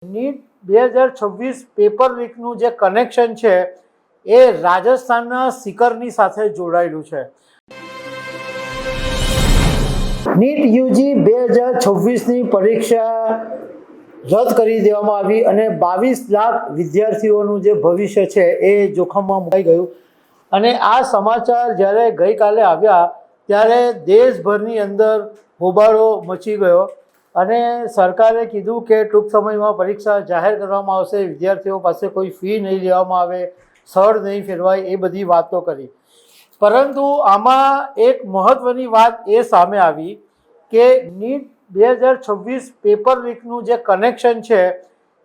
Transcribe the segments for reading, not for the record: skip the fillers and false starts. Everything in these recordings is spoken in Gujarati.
નીટ 2026 પેપર લીકનું જે કનેક્શન છે એ રાજસ્થાનના સિકરની સાથે જોડાયેલું છે. નીટ યુજી 2026ની પરીક્ષા રદ કરી દેવામાં આવી અને 22 લાખ વિદ્યાર્થીઓનું જે ભવિષ્ય છે એ જોખમમાં મુકાઈ ગયું. અને આ સમાચાર જ્યારે ગઈકાલે આવ્યા ત્યારે દેશભરની અંદર હોબાળો મચી ગયો અને સરકારે કીધું કે ટૂંક સમયમાં પરીક્ષા જાહેર કરવામાં આવશે, વિદ્યાર્થીઓ પાસે કોઈ ફી નહીં લેવામાં આવે, સ્થળ નહીં ફેરવાય, એ બધી વાતો કરી. પરંતુ આમાં એક મહત્ત્વની વાત એ સામે આવી કે નીટ 2026 પેપર લીકનું જે કનેક્શન છે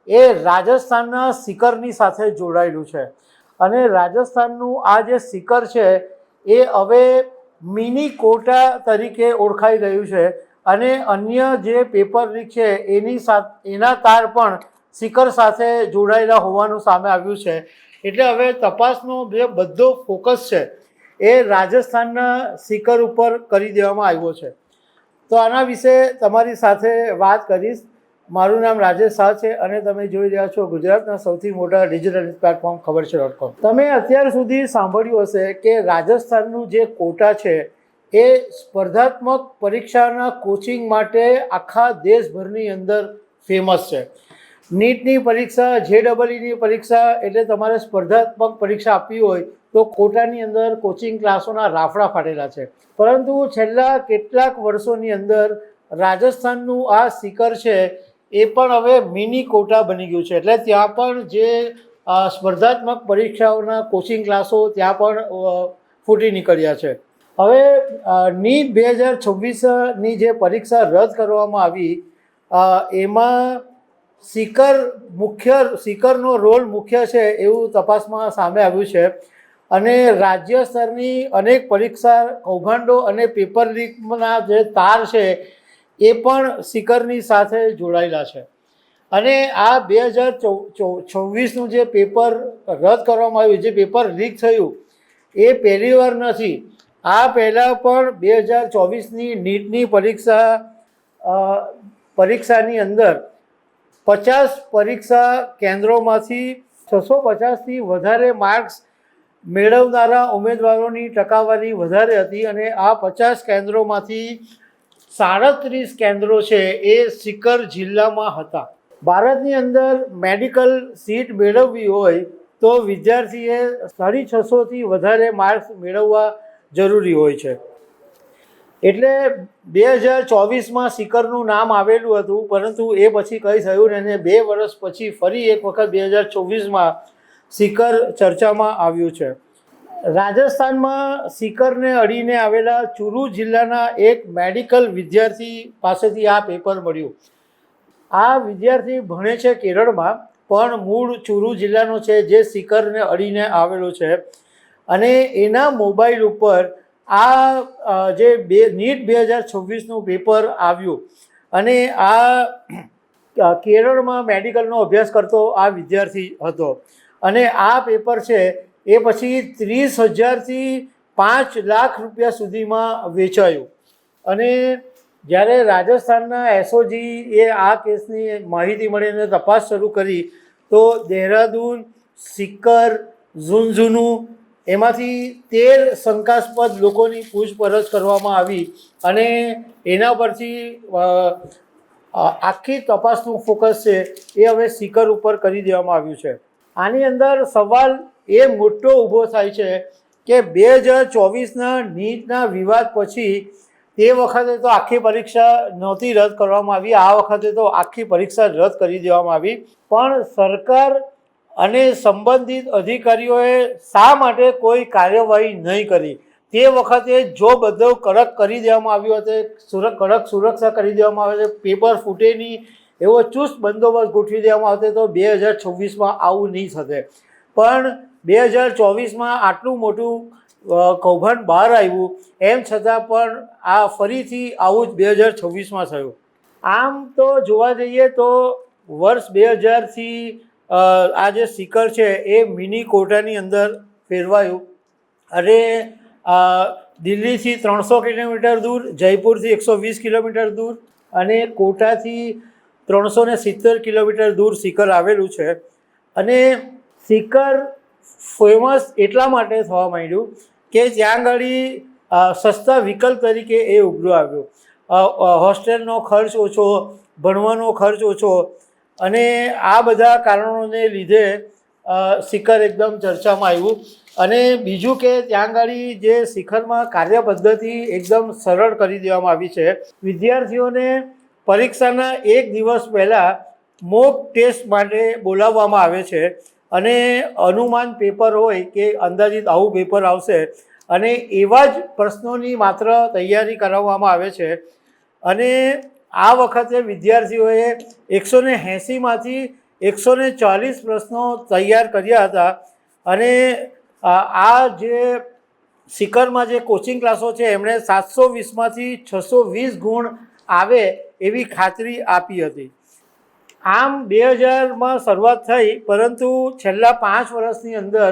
એ રાજસ્થાનના સિકરની સાથે જોડાયેલું છે. અને રાજસ્થાનનું આ જે સિકર છે એ હવે મિની કોટા તરીકે ઓળખાઈ રહ્યું છે અને અન્ય જે પેપર લીક છે એના તાર પણ સિકર સાથે જોડાયેલા હોવાનું સામે આવ્યું છે. એટલે હવે તપાસનો જે બધો ફોકસ છે એ રાજસ્થાનના સિકર ઉપર કરી દેવામાં આવ્યો છે. તો આના વિશે તમારી સાથે વાત કરીશ. મારું નામ રાજેશ શાહ છે અને તમે જોઈ રહ્યા છો ગુજરાતના સૌથી મોટા ડિજિટલ પ્લેટફોર્મ ખબરછે.com. તમે અત્યાર સુધી સાંભળ્યું હશે કે રાજસ્થાનનું જે કોટા છે એ સ્પર્ધાત્મક પરીક્ષાના કોચિંગ માટે આખા દેશભરની અંદર ફેમસ છે. નીટની પરીક્ષા, JEEની પરીક્ષા એટલે તમારે સ્પર્ધાત્મક પરીક્ષા આપવી હોય તો કોટાની અંદર કોચિંગ ક્લાસોના રાફડા ફાટેલા છે. પરંતુ છેલ્લા કેટલાક વર્ષોની અંદર રાજસ્થાનનું આ સિકર છે એ પણ હવે મિની કોટા બની ગયું છે. એટલે ત્યાં પણ જે સ્પર્ધાત્મક પરીક્ષાઓના કોચિંગ ક્લાસો ત્યાં પણ ફૂટી નીકળ્યા છે. હવે નીટ 2026ની જે પરીક્ષા રદ કરવામાં આવી એમાં સિકરનો રોલ મુખ્ય છે એવું તપાસમાં સામે આવ્યું છે. અને રાજ્ય સ્તરની અનેક પરીક્ષા કૌભાંડો અને પેપર લીકના જે તાર છે એ પણ સિકરની સાથે જોડાયેલા છે. અને આ 2026નું જે પેપર રદ કરવામાં આવ્યું, જે પેપર લીક થયું એ પહેલીવાર નથી. આ પહેલાં પણ 2024ની નીટની પરીક્ષાની અંદર 50 પરીક્ષા કેન્દ્રોમાંથી 650થી વધારે માર્ક્સ મેળવનારા ઉમેદવારોની ટકાવારી વધારે હતી અને આ 50 કેન્દ્રોમાંથી 37 કેન્દ્રો છે એ સિકર જિલ્લામાં હતા. ભારતની અંદર મેડિકલ સીટ મેળવવી હોય તો વિદ્યાર્થીએ 650થી વધારે માર્ક્સ મેળવવા જરૂરી હોય છે. એટલે 2024માં સિકરનું નામ આવેલું હતું પરંતુ એ પછી કંઈ થયું ને એને 2 વર્ષ પછી ફરી એક વખત 2024માં સિકર ચર્ચામાં આવ્યું છે. રાજસ્થાનમાં સિકરને અડીને આવેલા ચુરુ જિલ્લાના એક મેડિકલ વિદ્યાર્થી પાસેથી આ પેપર મળ્યું. આ વિદ્યાર્થી ભણે છે કેરળમાં પણ મૂળ ચુરુ જિલ્લાનો છે જે સિકરને અડીને આવેલો છે. અને એના મોબાઈલ ઉપર આ જે નીટ 2026નું પેપર આવ્યું અને આ કેરળમાં મેડિકલનો અભ્યાસ કરતો આ વિદ્યાર્થી હતો. અને આ પેપર છે એ પછી 30,000થી 5 લાખ રૂપિયા સુધીમાં વેચાયું. અને જ્યારે રાજસ્થાનના SOG એ આ કેસની માહિતી મળીને તપાસ શરૂ કરી તો દહેરાદૂન, સિકર, ઝુંઝુનુ એમાંથી 13 શંકાસ્પદ લોકોની પૂછપરછ કરવામાં આવી અને એના પરથી આખી તપાસનું ફોકસ છે એ હવે સિકર ઉપર કરી દેવામાં આવ્યું છે. આની અંદર સવાલ એ મોટો ઊભો થાય છે કે 2024ના નીટના વિવાદ પછી તે વખતે તો આખી પરીક્ષા નહોતી રદ કરવામાં આવી, આ વખતે તો આખી પરીક્ષા રદ કરી દેવામાં આવી. પણ સરકાર અને સંબંધિત અધિકારીઓએ શા માટે કોઈ કાર્યવાહી નહીં કરી? તે વખતે જો બધો કડક કરી દેવામાં આવ્યો હતો, કડક સુરક્ષા કરી દેવામાં આવે છે, પેપર ફૂટે નહીં એવો ચુસ્ત બંદોબસ્ત ગોઠવી દેવામાં આવતો તો 2026માં આવું નહીં થશે. પણ 2024માં આટલું મોટું કૌભાંડ બહાર આવ્યું એમ છતાં પણ આ ફરીથી આવું જ 2026માં થયું. આમ તો જોવા જઈએ તો વર્ષ 2000થી આ જે સિકર છે એ મિની કોટાની અંદર ફેરવાયું અને દિલ્હીથી 300 કિલોમીટર દૂર, જયપુરથી 120 કિલોમીટર દૂર અને કોટાથી 370 કિલોમીટર દૂર સિકર આવેલું છે અને સિકર ફેમસ એટલા માટે થવા માંડ્યું કે ત્યાં આગળ સસ્તા વિકલ્પ તરીકે એ ઉભરો આવ્યો। હોસ્ટેલનો ખર્ચ ઓછો, ભણવાનો ખર્ચ ઓછો અને આ બધા કારણોને લીધે સિકર એકદમ ચર્ચામાં આવ્યું। અને બીજું કે ત્યાં આગળ જે શિખરમાં કાર્ય પદ્ધતિ એકદમ સરળ કરી દેવામાં આવી છે। વિદ્યાર્થીઓને પરીક્ષાના એક દિવસ પહેલાં મોક ટેસ્ટ માટે બોલાવવામાં આવે છે અને અનુમાન પેપર હોય કે અંદાજિત આવું પેપર આવશે અને એવા જ પ્રશ્નોની માત્ર તૈયારી કરાવવામાં આવે છે। અને આ વખતે વિદ્યાર્થીઓએ 180માંથી 140 પ્રશ્નો તૈયાર કર્યા હતા અને આ જે સિકરમાં જે કોચિંગ ક્લાસો છે એમણે 720માંથી 620 ગુણ આવે એવી ખાતરી આપી હતી। આમ 2000માં શરૂઆત થઈ, પરંતુ છેલ્લા 5 વર્ષની અંદર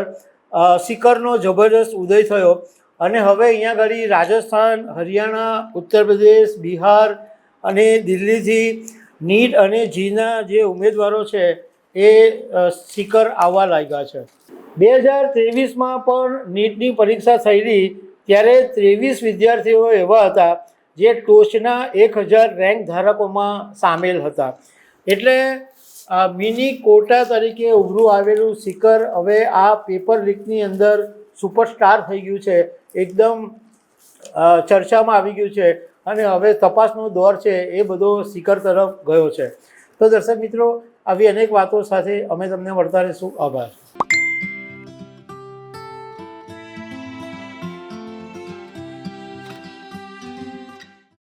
સિકરનો જબરદસ્ત ઉદય થયો અને હવે અહીંયા આગળ રાજસ્થાન, હરિયાણા, ઉત્તર પ્રદેશ, બિહાર અને દિલ્હીથી નીટ અને જીના જે ઉમેદવારો છે એ સિકર આવવા લાગ્યા છે। 2023માં પણ નીટની પરીક્ષા થયેલી ત્યારે 23 વિદ્યાર્થીઓ એવા હતા જે ટોચના 1000 રેન્ક ધારકોમાં સામેલ હતા। એટલે મિની કોટા તરીકે ઉભરું આવેલું સિકર હવે આ પેપર લીકની અંદર સુપરસ્ટાર થઈ ગયું છે, એકદમ ચર્ચામાં આવી ગયું છે અને હવે તપાસનો દોર છે એ બધો સિકર તરફ ગયો છે। તો દર્શક મિત્રો, આવી અનેક વાતો સાથે અમે તમને મળતા રહીશું। આભાર।